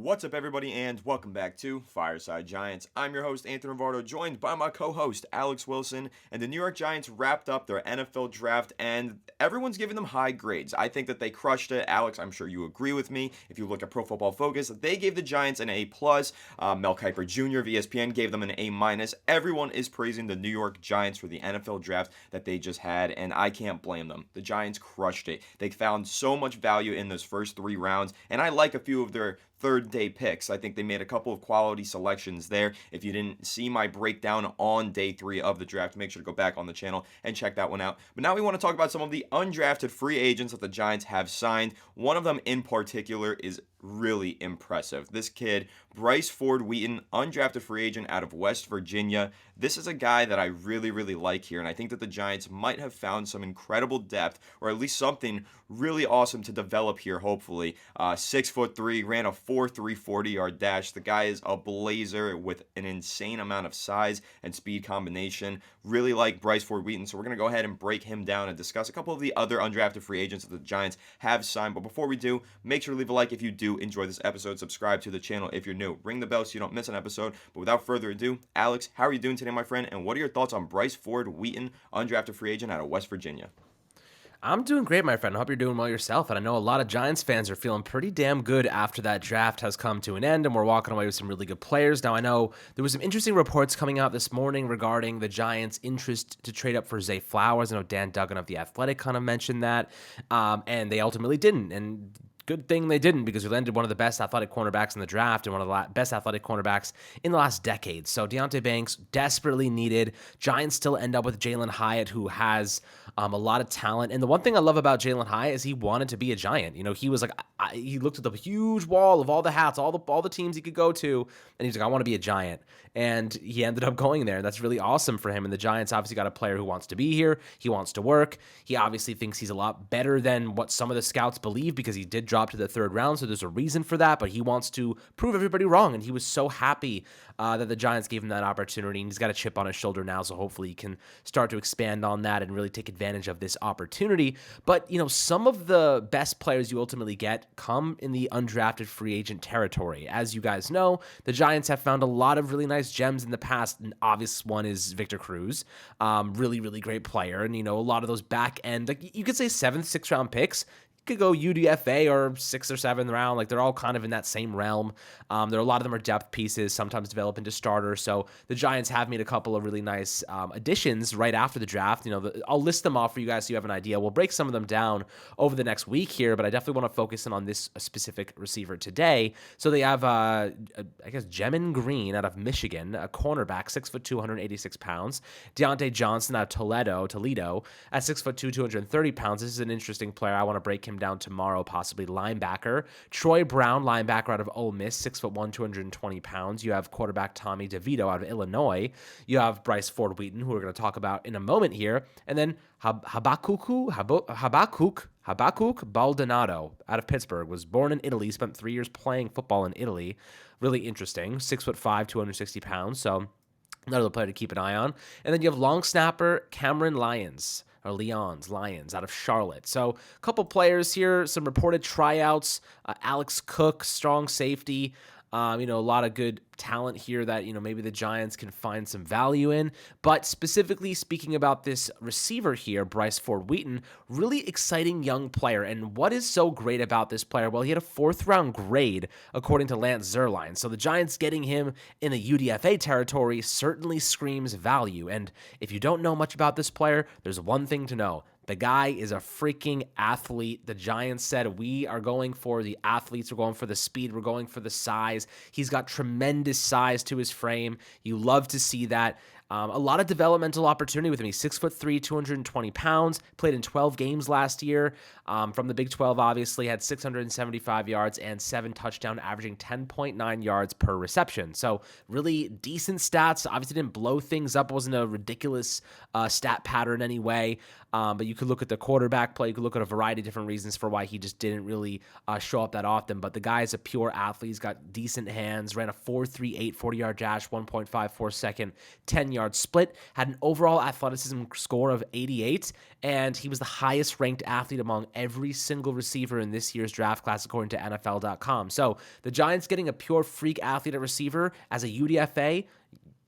What's up, everybody, and welcome back to Fireside Giants. I'm your host, Anthony Navarro, joined by my co-host, Alex Wilson, and the New York Giants wrapped up their NFL draft, and everyone's giving them high grades. I think that they crushed it. Alex, I'm sure you agree with me. If you look at Pro Football Focus, they gave the Giants an A+. Mel Kiper Jr. of ESPN gave them an A-. Everyone is praising the New York Giants for the NFL draft that they just had, and I can't blame them. The Giants crushed it. They found so much value in those first 3 rounds, and I like a few of their third-day picks. I think they made a couple of quality selections there. If you didn't see my breakdown on day 3 of the draft, make sure to go back on the channel and check that one out. But now we want to talk about some of the undrafted free agents that the Giants have signed. One of them in particular is really impressive. This kid, Bryce Ford-Wheaton, undrafted free agent out of West Virginia. This is a guy that I really like here, and I think that the Giants might have found some incredible depth, or at least something really awesome to develop here, hopefully. 6'3", ran a 4.3 40-yard dash. The guy is a blazer with an insane amount of size and speed combination. Really like Bryce Ford-Wheaton, so we're going to go ahead and break him down and discuss a couple of the other undrafted free agents that the Giants have signed. But before we do, make sure to leave a like if you do enjoy this episode. Subscribe to the channel if you're new. Ring the bell so you don't miss an episode. But without further ado, Alex, how are you doing today, my friend? And what are your thoughts on Bryce Ford-Wheaton, undrafted free agent out of West Virginia? I'm doing great, my friend. I hope you're doing well yourself. And I know a lot of Giants fans are feeling pretty damn good after that draft has come to an end and we're walking away with some really good players. Now, I know there was some interesting reports coming out this morning regarding the Giants' interest to trade up for Zay Flowers. I know Dan Duggan of The Athletic kind of mentioned that, and they ultimately didn't. And good thing they didn't, because we landed one of the best athletic cornerbacks in the draft and one of the best athletic cornerbacks in the last decade. So Deonte Banks desperately needed. Giants still end up with Jalen Hyatt, who has a lot of talent. And the one thing I love about Jalen Hyatt is he wanted to be a Giant. You know, he was like, he looked at the huge wall of all the hats, all the teams he could go to, and he's like, I want to be a Giant. And he ended up going there. That's really awesome for him. And the Giants obviously got a player who wants to be here. He wants to work. He obviously thinks he's a lot better than what some of the scouts believe, because he did drop to the 3rd round. So there's a reason for that, but he wants to prove everybody wrong. And he was so happy that the Giants gave him that opportunity. And he's got a chip on his shoulder now. So hopefully he can start to expand on that and really take advantage of this opportunity. But, you know, some of the best players you ultimately get come in the undrafted free agent territory. As you guys know, the Giants have found a lot of really nice gems in the past. An obvious one is Victor Cruz. Really great player. And, you know, a lot of those back end, like you could say 7th, 6th round picks, could go UDFA or 6th or 7th round. Like, they're all kind of in that same realm. There are a lot of them are depth pieces, sometimes develop into starters. So the Giants have made a couple of really nice additions right after the draft. You know, I'll list them off for you guys so you have an idea. We'll break some of them down over the next week here, but I definitely want to focus in on this specific receiver today. So they have, I guess, Jemin Green out of Michigan, a cornerback, 6'2", 286 pounds. Deontay Johnson out of Toledo at 6'2", 230 pounds. This is an interesting player. I want to break him down tomorrow, possibly. Linebacker Troy Brown, linebacker out of Ole Miss, 6'1", 220 pounds. You have quarterback Tommy DeVito out of Illinois. You have Bryce Ford-Wheaton, who we're going to talk about in a moment here, and then Habakkuk Baldonado out of Pittsburgh. Was born in Italy, spent 3 years playing football in Italy. Really interesting. 6'5", 260 pounds. So another player to keep an eye on. And then you have long snapper Cameron Lions out of Charlotte. So a couple players here, some reported tryouts. Alex Cook, strong safety. A lot of good talent here that, maybe the Giants can find some value in. But specifically speaking about this receiver here, Bryce Ford-Wheaton, really exciting young player. And what is so great about this player? Well, he had a 4th round grade, according to Lance Zierlein. So the Giants getting him in the UDFA territory certainly screams value. And if you don't know much about this player, there's one thing to know. The guy is a freaking athlete. The Giants said, we are going for the athletes. We're going for the speed. We're going for the size. He's got tremendous size to his frame. You love to see that. A lot of developmental opportunity with him. He's 6'3", 220 pounds, played in 12 games last year. From the Big 12, obviously, had 675 yards and 7 touchdowns, averaging 10.9 yards per reception. So really decent stats. Obviously didn't blow things up. It wasn't a ridiculous stat pattern anyway. But you could look at the quarterback play. You could look at a variety of different reasons for why he just didn't really show up that often. But the guy is a pure athlete. He's got decent hands, ran a 4.38 40-yard dash, 1.54 second, 10 yard split, had an overall athleticism score of 88, and he was the highest ranked athlete among every single receiver in this year's draft class, according to NFL.com. So the Giants getting a pure freak athlete at receiver as a UDFA,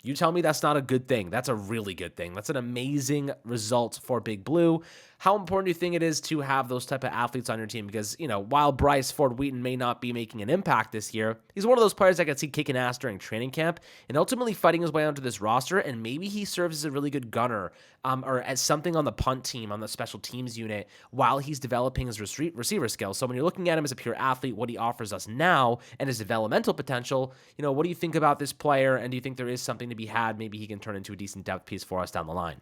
you tell me that's not a good thing. That's a really good thing. That's an amazing result for Big Blue. How important do you think it is to have those type of athletes on your team? Because, while Bryce Ford-Wheaton may not be making an impact this year, he's one of those players I could see kicking ass during training camp and ultimately fighting his way onto this roster, and maybe he serves as a really good gunner or as something on the punt team, on the special teams unit, while he's developing his receiver skills. So when you're looking at him as a pure athlete, what he offers us now and his developmental potential, what do you think about this player, and do you think there is something to be had? Maybe he can turn into a decent depth piece for us down the line.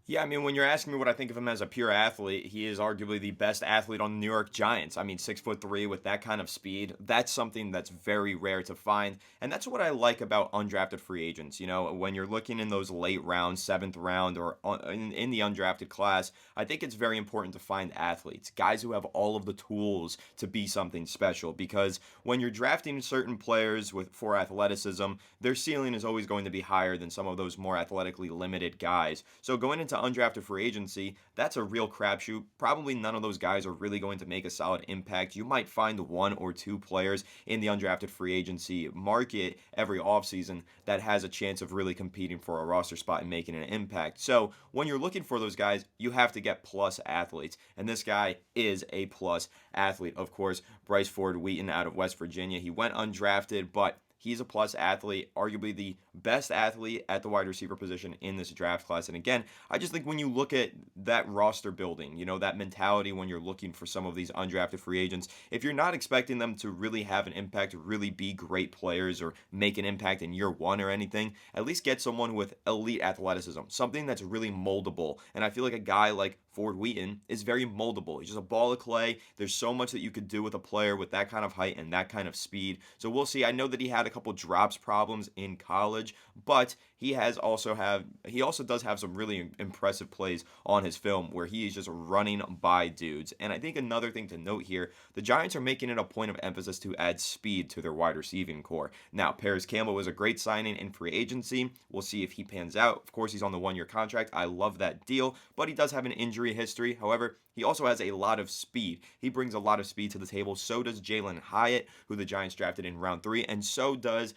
Yeah, I mean, when you're asking me what I think of him as a pure athlete, he is arguably the best athlete on the New York Giants. I mean, 6'3" with that kind of speed, that's something that's very rare to find. And that's what I like about undrafted free agents. When you're looking in those late rounds, 7th round, or in the undrafted class, I think it's very important to find athletes, guys who have all of the tools to be something special. Because when you're drafting certain players for athleticism, their ceiling is always going to be higher than some of those more athletically limited guys. So going into undrafted free agency, that's a real crapshoot. Probably none of those guys are really going to make a solid impact. You might find one or two players in the undrafted free agency market every offseason that has a chance of really competing for a roster spot and making an impact. So when you're looking for those guys, you have to get plus athletes. And this guy is a plus athlete. Of course, Bryce Ford-Wheaton out of West Virginia. He went undrafted, but he's a plus athlete, arguably the best athlete at the wide receiver position in this draft class. And again, I just think when you look at that roster building, that mentality when you're looking for some of these undrafted free agents, if you're not expecting them to really have an impact, really be great players or make an impact in year one or anything, at least get someone with elite athleticism, something that's really moldable. And I feel like a guy like Ford-Wheaton is very moldable. He's just a ball of clay. There's so much that you could do with a player with that kind of height and that kind of speed. So we'll see. I know that he had a couple drops problems in college, but he also does have some really impressive plays on his film where he is just running by dudes. And I think another thing to note here, the Giants are making it a point of emphasis to add speed to their wide receiving core. Now, Paris Campbell was a great signing in free agency. We'll see if he pans out. Of course, he's on the 1-year contract. I love that deal, but he does have an injury history. However, he also has a lot of speed. He brings a lot of speed to the table. So does Jalen Hyatt, who the Giants drafted in round 3, and so does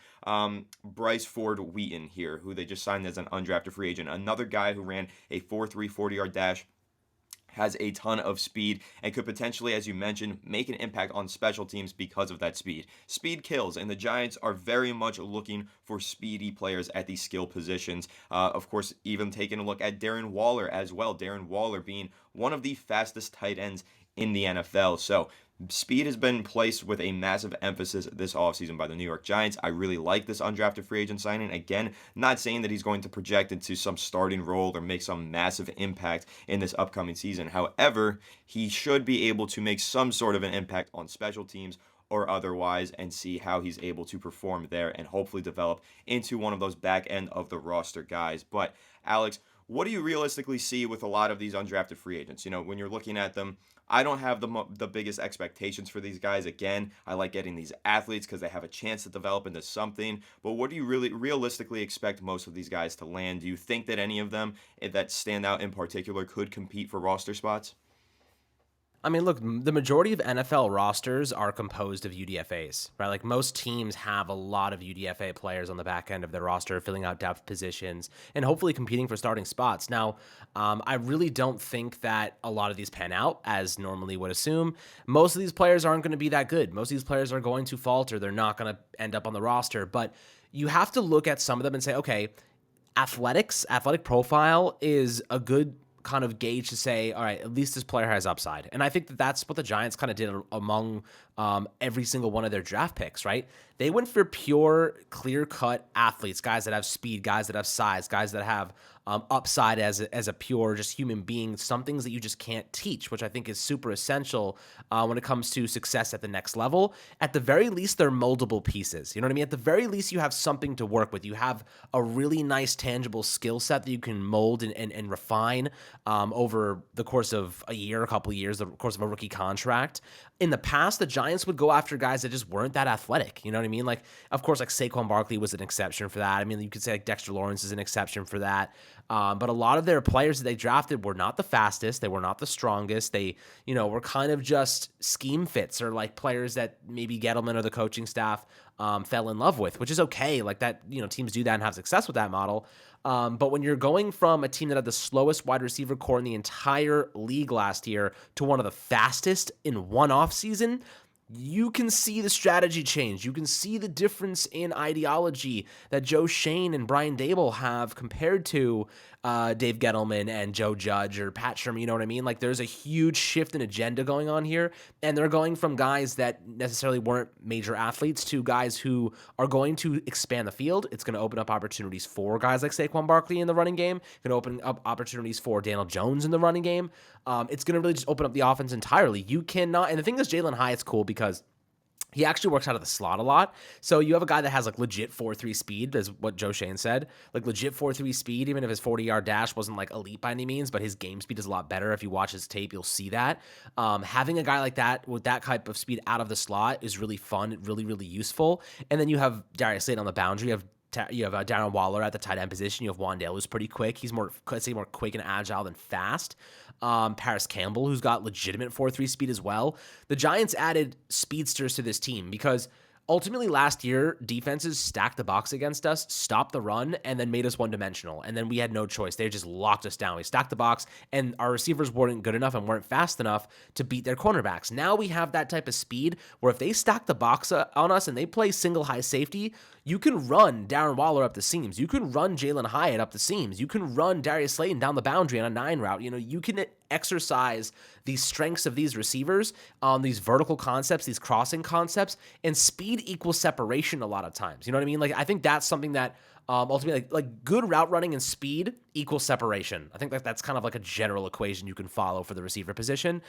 Bryce Ford-Wheaton here, who they just signed as an undrafted free agent. Another guy who ran a 4.3 40-yard dash, has a ton of speed, and could potentially, as you mentioned, make an impact on special teams because of that speed. Speed kills, and the Giants are very much looking for speedy players at these skill positions. Of course, even taking a look at Darren Waller as well. Darren Waller being one of the fastest tight ends in the NFL. So speed has been placed with a massive emphasis this offseason by the New York Giants. I really like this undrafted free agent signing. Again, not saying that he's going to project into some starting role or make some massive impact in this upcoming season. However, he should be able to make some sort of an impact on special teams or otherwise, and see how he's able to perform there and hopefully develop into one of those back end of the roster guys. But Alex, what do you realistically see with a lot of these undrafted free agents? When you're looking at them, I don't have the biggest expectations for these guys. Again, I like getting these athletes because they have a chance to develop into something. But what do you really realistically expect most of these guys to land? Do you think that any of them that stand out in particular could compete for roster spots? I mean, look, the majority of NFL rosters are composed of UDFAs, right? Like most teams have a lot of UDFA players on the back end of their roster, filling out depth positions and hopefully competing for starting spots. Now, I really don't think that a lot of these pan out as normally would assume. Most of these players aren't going to be that good. Most of these players are going to falter. They're not going to end up on the roster, but you have to look at some of them and say, okay, athletic profile is a good kind of gauge to say, all right, at least this player has upside. And I think that that's what the Giants kind of did among every single one of their draft picks, right? They went for pure, clear-cut athletes, guys that have speed, guys that have size, guys that have upside as a pure just human being, some things that you just can't teach, which I think is super essential when it comes to success at the next level. At the very least, they're moldable pieces. You know what I mean? At the very least, you have something to work with. You have a really nice, tangible skill set that you can mold and refine over the course of a year, a couple of years, the course of a rookie contract. In the past, the Giants would go after guys that just weren't that athletic. You know what I mean? mean? Like, of course, like Saquon Barkley was an exception for that. I mean, you could say like Dexter Lawrence is an exception for that. But a lot of their players that they drafted were not the fastest. They were not the strongest. They, were kind of just scheme fits or like players that maybe Gettleman or the coaching staff fell in love with, which is okay. Like that, teams do that and have success with that model. But when you're going from a team that had the slowest wide receiver core in the entire league last year to one of the fastest in one offseason, you can see the strategy change. You can see the difference in ideology that Joe Shane and Brian Dable have compared to Dave Gettleman and Joe Judge or Pat Shermer. You know what I mean? Like there's a huge shift in agenda going on here, and they're going from guys that necessarily weren't major athletes to guys who are going to expand the field. It's going to open up opportunities for guys like Saquon Barkley in the running game. It's going to open up opportunities for Daniel Jones in the running game. It's going to really just open up the offense entirely. You cannot, and the thing is, Jalen Hyatt's cool because he actually works out of the slot a lot. So you have a guy that has like legit 4.3 speed, is what Joe Shane said. Like legit 4.3 speed, even if his 40-yard dash wasn't like elite by any means, but his game speed is a lot better. If you watch his tape, you'll see that. Having a guy like that with that type of speed out of the slot is really fun, really, really useful. And then you have Darius Slayton on the boundary. You have Darren Waller at the tight end position. You have Wandale, who's pretty quick. He's more quick and agile than fast. Paris Campbell, who's got legitimate 4.3 speed as well. The Giants added speedsters to this team because ultimately last year, defenses stacked the box against us, stopped the run, and then made us one-dimensional. And then we had no choice. They just locked us down. We stacked the box, and our receivers weren't good enough and weren't fast enough to beat their cornerbacks. Now we have that type of speed where if they stack the box on us and they play single high safety, you can run Darren Waller up the seams. You can run Jalen Hyatt up the seams. You can run Darius Slayton down the boundary on a 9 route. You can exercise these strengths of these receivers on these vertical concepts, these crossing concepts, and speed equals separation a lot of times. You know what I mean? Like, I think that's something that ultimately, like good route running and speed equals separation. I think that's kind of like a general equation you can follow for the receiver position.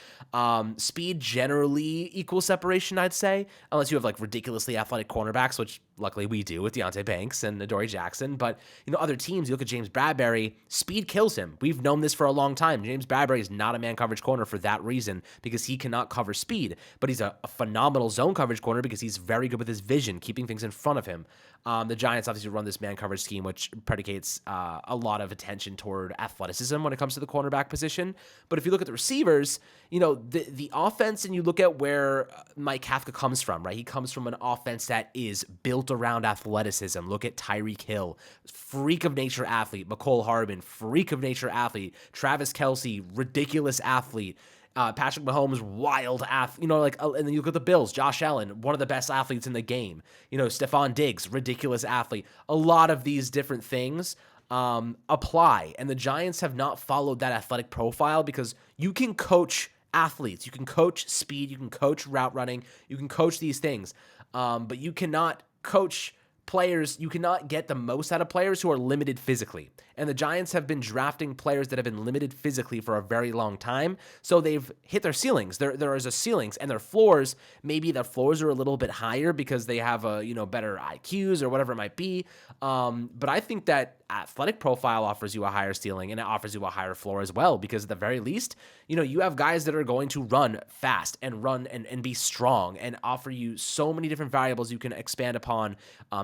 Speed generally equals separation, I'd say, unless you have like ridiculously athletic cornerbacks, which luckily we do with Deontay Banks and Adoree Jackson. But, other teams, you look at James Bradbury, speed kills him. We've known this for a long time. James Bradbury is not a man coverage corner for that reason because he cannot cover speed, but he's a phenomenal zone coverage corner because he's very good with his vision, keeping things in front of him. The Giants obviously run this man coverage scheme, which predicates a lot of attention toward athleticism when it comes to the cornerback position. But if you look at the receivers, the offense, and you look at where Mike Kafka comes from, right? He comes from an offense that is built around athleticism. Look at Tyreek Hill, freak of nature athlete. Mecole Hardman, freak of nature athlete. Travis Kelce, ridiculous athlete. Patrick Mahomes, wild athlete, and then you look at the Bills, Josh Allen, one of the best athletes in the game, Stephon Diggs, ridiculous athlete. A lot of these different things apply, and the Giants have not followed that athletic profile because you can coach athletes, you can coach speed, you can coach route running, you can coach these things, but you cannot coach players, you cannot get the most out of players who are limited physically. And the Giants have been drafting players that have been limited physically for a very long time. So they've hit their ceilings. There is a ceilings, and their floors, maybe their floors are a little bit higher because they have better IQs or whatever it might be. But I think that athletic profile offers you a higher ceiling and it offers you a higher floor as well, because at the very least, you have guys that are going to run fast and run and be strong and offer you so many different variables you can expand upon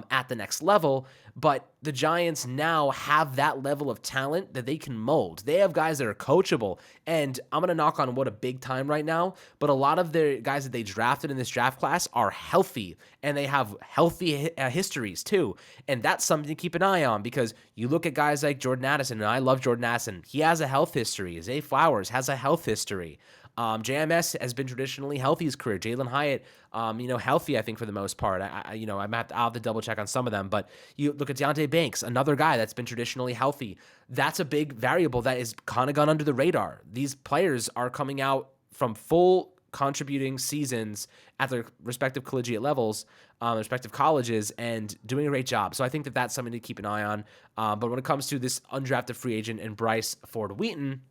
at the next level. But the Giants now have that level of talent that they can mold. They have guys that are coachable, and I'm going to knock on wood a big time right now, but a lot of the guys that they drafted in this draft class are healthy, and they have healthy histories too, and that's something to keep an eye on, because you look at guys like Jordan Addison, and I love Jordan Addison. He has a health history. Zay Flowers has a health history. JMS has been traditionally healthy his career. Jalen Hyatt, healthy, I think, for the most part. I'll have to double check on some of them, but you look at Deontay Banks, another guy that's been traditionally healthy. That's a big variable that is kind of gone under the radar. These players are coming out from full contributing seasons at their respective collegiate levels, respective colleges, and doing a great job. So I think that that's something to keep an eye on. But when it comes to this undrafted free agent and Bryce Ford-Wheaton,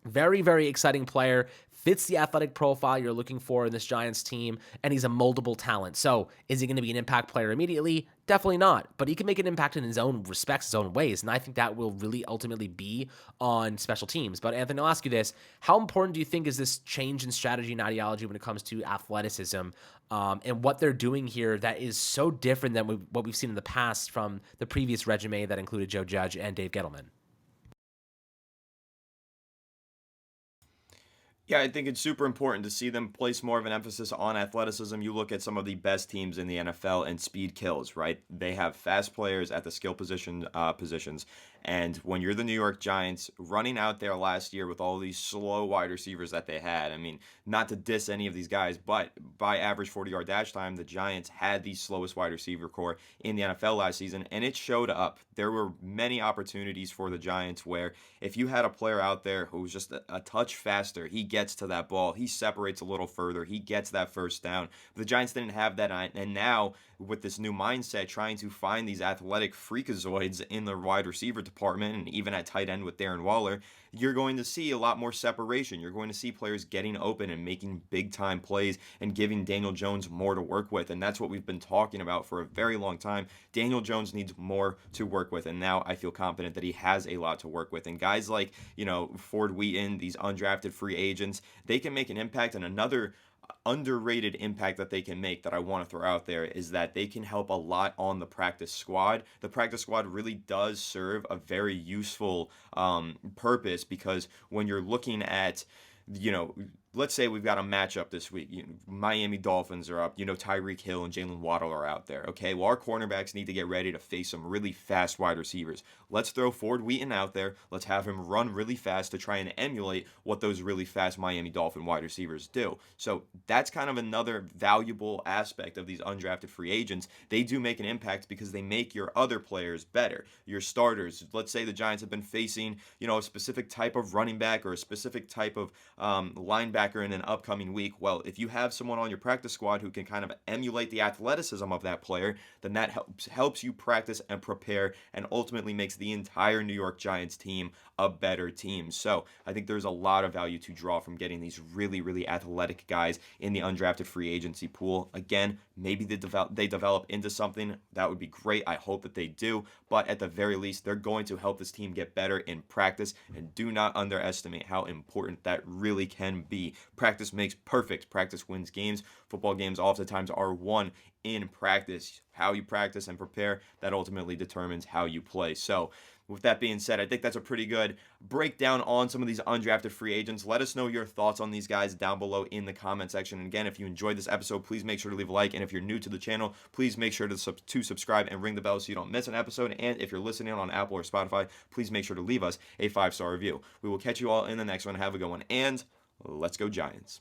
very, very exciting player, fits the athletic profile you're looking for in this Giants team, and he's a moldable talent. So is he going to be an impact player immediately? Definitely not, but he can make an impact in his own respects, his own ways, and I think that will really ultimately be on special teams. But Anthony, I'll ask you this: how important do you think is this change in strategy and ideology when it comes to athleticism, and what they're doing here that is so different than what we've seen in the past from the previous regime that included Joe Judge and Dave Gettleman? Yeah, I think it's super important to see them place more of an emphasis on athleticism. You look at some of the best teams in the NFL, and speed kills, right? They have fast players at the skill positions, and when you're the New York Giants running out there last year with all these slow wide receivers that they had, I mean, not to diss any of these guys, but by average 40-yard dash time, the Giants had the slowest wide receiver core in the NFL last season, and it showed up. There were many opportunities for the Giants where if you had a player out there who was just a touch faster, he gets to that ball, he separates a little further, he gets that first down. But the Giants didn't have that, and now with this new mindset, trying to find these athletic freakazoids in the wide receiver department and even at tight end with Darren Waller, you're going to see a lot more separation. You're going to see players getting open and making big time plays and giving Daniel Jones more to work with. And that's what we've been talking about for a very long time. Daniel Jones needs more to work with. And now I feel confident that he has a lot to work with. And guys like, Ford-Wheaton, these undrafted free agents, they can make an impact. And another underrated impact that they can make that I want to throw out there is that they can help a lot on the practice squad. The practice squad really does serve a very useful purpose, because when you're looking at, let's say we've got a matchup this week. Miami Dolphins are up. Tyreek Hill and Jalen Waddle are out there. Okay, well, our cornerbacks need to get ready to face some really fast wide receivers. Let's throw Ford-Wheaton out there. Let's have him run really fast to try and emulate what those really fast Miami Dolphin wide receivers do. So that's kind of another valuable aspect of these undrafted free agents. They do make an impact because they make your other players better. Your starters. Let's say the Giants have been facing, a specific type of running back or a specific type of linebacker in an upcoming week. Well, if you have someone on your practice squad who can kind of emulate the athleticism of that player, then that helps you practice and prepare, and ultimately makes the entire New York Giants team a better team. So I think there's a lot of value to draw from getting these really, really athletic guys in the undrafted free agency pool. Again, maybe they develop into something. That would be great. I hope that they do. But at the very least, they're going to help this team get better in practice. And do not underestimate how important that really can be. Practice makes perfect. Practice wins games. Football games oftentimes are won in practice. How you practice and prepare, that ultimately determines how you play. So with that being said, I think that's a pretty good breakdown on some of these undrafted free agents. Let us know your thoughts on these guys down below in the comment section. And again, if you enjoyed this episode, please make sure to leave a like. And if you're new to the channel, please make sure to subscribe and ring the bell so you don't miss an episode. And if you're listening on Apple or Spotify, please make sure to leave us a 5-star review. We will catch you all in the next one. Have a good one. And let's go Giants.